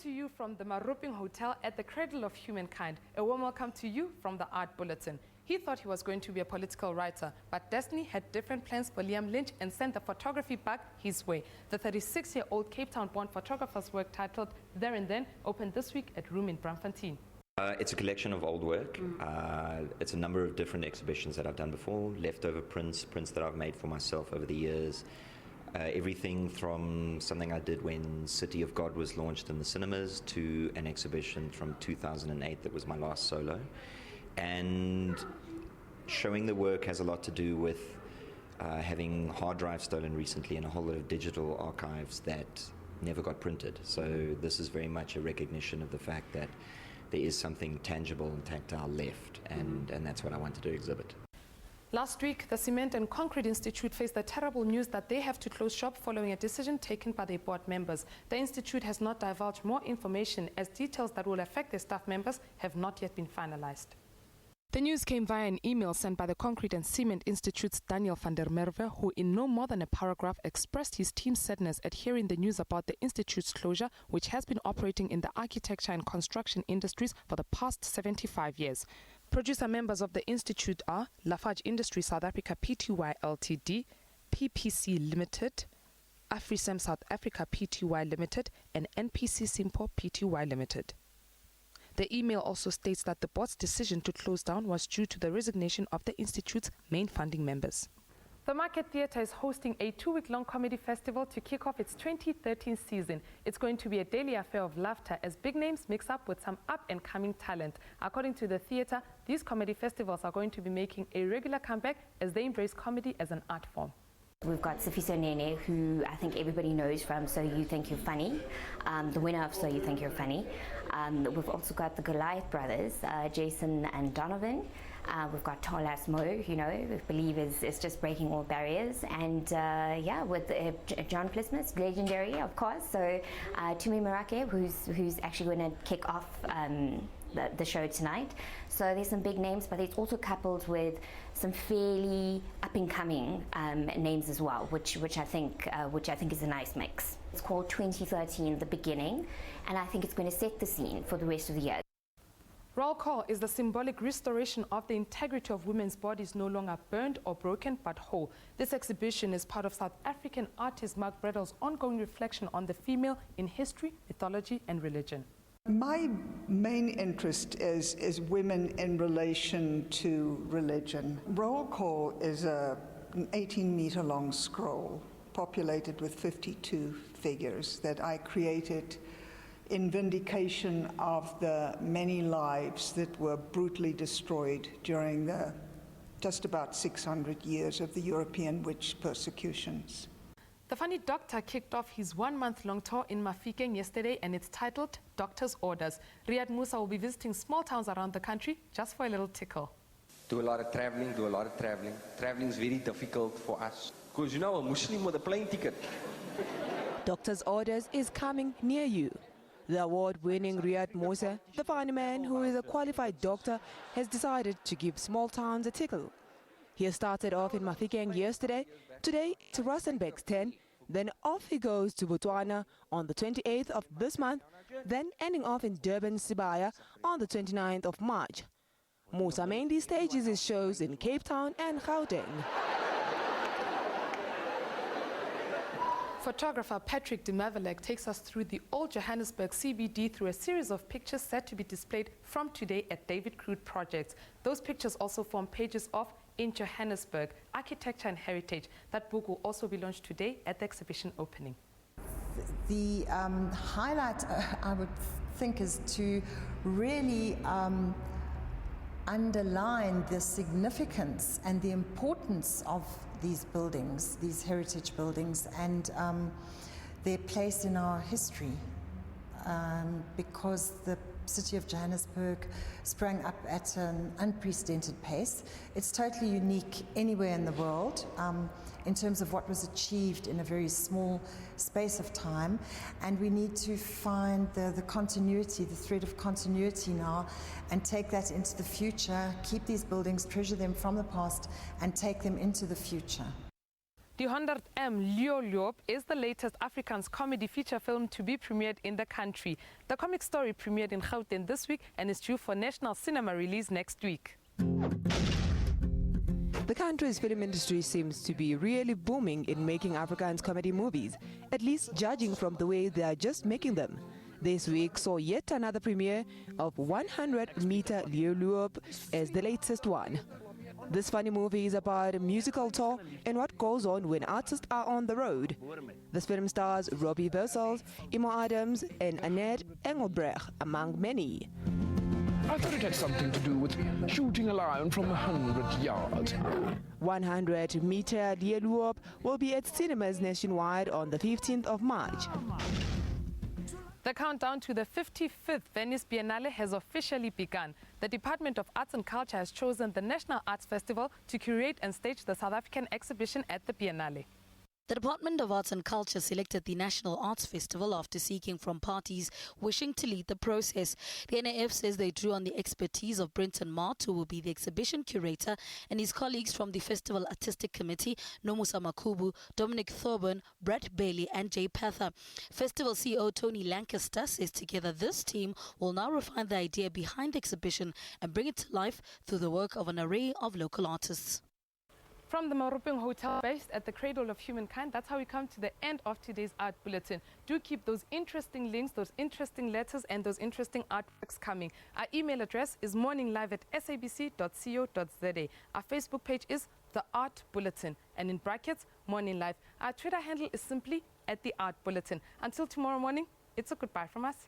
to you from the Maruping Hotel at the Cradle of Humankind. A warm welcome to you from the Art Bulletin. He thought he was going to be a political writer, but destiny had different plans for Liam Lynch and sent the photography bug his way. The 36-year-old Cape Town-born photographer's work titled There and Then opened this week at Room in Braamfontein. It's a collection of old work. It's a number of different exhibitions that I've done before, leftover prints that I've made for myself over the years. Everything from something I did when City of God was launched in the cinemas to an exhibition from 2008 that was my last solo. And showing the work has a lot to do with having hard drives stolen recently and a whole lot of digital archives that never got printed. So this is very much a recognition of the fact that there is something tangible and tactile left, and that's what I wanted to exhibit. Last week, the Cement and Concrete Institute faced the terrible news that they have to close shop following a decision taken by their board members. The institute has not divulged more information as details that will affect their staff members have not yet been finalized. The news came via an email sent by the Concrete and Cement Institute's Daniel van der Merwe, who in no more than a paragraph expressed his team's sadness at hearing the news about the institute's closure, which has been operating in the architecture and construction industries for the past 75 years. Producer members of the institute are Lafarge Industries South Africa Pty Ltd, PPC Limited, AfriSem South Africa Pty Limited, and NPC Simpo Pty Limited. The email also states that the board's decision to close down was due to the resignation of the institute's main funding members. The Market Theatre is hosting a 2-week-long comedy festival to kick off its 2013 season. It's going to be a daily affair of laughter as big names mix up with some up-and-coming talent. According to the theatre, these comedy festivals are going to be making a regular comeback as they embrace comedy as an art form. We've got Sifiso Nene, who I think everybody knows from So You Think You're Funny, the winner of So You Think You're Funny. We've also got the Goliath brothers, Jason and Donovan. We've got Tolas Mo, who we believe is just breaking all barriers. And with John Plismus, legendary, of course. So Tumi Marake, who's actually going to kick off the show tonight. So there's some big names, but it's also coupled with some fairly up-and-coming names as well, which I think is a nice mix. It's called 2013, The Beginning, and I think it's going to set the scene for the rest of the year. Roll call is the symbolic restoration of the integrity of women's bodies no longer burned or broken but whole. This exhibition is part of South African artist Mark Bredel's ongoing reflection on the female in history, mythology and religion. My main interest is women in relation to religion. Roll call is an 18-meter long scroll populated with 52 figures that I created in vindication of the many lives that were brutally destroyed during the just about 600 years of the European witch persecutions. The Funny Doctor kicked off his 1-month-long tour in Mafikeng yesterday, and it's titled Doctor's Orders. Riyad Musa will be visiting small towns around the country just for a little tickle. Do a lot of traveling. Traveling is very difficult for us because a Muslim with a plane ticket. Doctor's Orders is coming near you. The award-winning Riyad Musa, the funny man who is a qualified doctor, has decided to give small towns a tickle. He started off in Mafikeng yesterday, today to Rustenburg's 10, then off he goes to Botswana on the 28th of this month, then ending off in Durban, Sibaya on the 29th of March. Musa mainly stages his shows in Cape Town and Gauteng. Photographer Patrick de Mavelek takes us through the old Johannesburg CBD through a series of pictures set to be displayed from today at David Crude Projects. Those pictures also form pages of In Johannesburg, Architecture and Heritage. That book will also be launched today at the exhibition opening. The highlight, I would think, is to really underline the significance and the importance of these buildings, these heritage buildings, and their place in our history, because the city of Johannesburg sprang up at an unprecedented pace. It's totally unique anywhere in the world in terms of what was achieved in a very small space of time, and we need to find the continuity, the thread of continuity now, and take that into the future, keep these buildings, treasure them from the past, and take them into the future. Die 100M Leeuloop is the latest Afrikaans comedy feature film to be premiered in the country. The comic story premiered in Gauteng this week and is due for national cinema release next week. The country's film industry seems to be really booming in making Afrikaans comedy movies, at least judging from the way they are just making them. This week saw yet another premiere of 100-meter Leeuloop as the latest one. This funny movie is about a musical tour and what goes on when artists are on the road. This film stars Robbie Wessels, Imo Adams and Annette Engelbrecht, among many. I thought it had something to do with shooting a lion from 100 yards. 100-meter Leeuloop will be at cinemas nationwide on the 15th of March. The countdown to the 55th Venice Biennale has officially begun. The Department of Arts and Culture has chosen the National Arts Festival to curate and stage the South African exhibition at the Biennale. The Department of Arts and Culture selected the National Arts Festival after seeking from parties wishing to lead the process. The NAF says they drew on the expertise of Brenton Mart, who will be the exhibition curator, and his colleagues from the Festival Artistic Committee, Nomusa Makubu, Dominic Thorburn, Brett Bailey and Jay Pather. Festival CEO Tony Lancaster says together this team will now refine the idea behind the exhibition and bring it to life through the work of an array of local artists. From the Maruping Hotel based at the Cradle of Humankind, that's how we come to the end of today's Art Bulletin. Do keep those interesting links, those interesting letters and those interesting artworks coming. Our email address is morninglive@sabc.co.za. Our Facebook page is The Art Bulletin and in brackets, Morning Live. Our Twitter handle is simply @The Art Bulletin. Until tomorrow morning, it's a goodbye from us.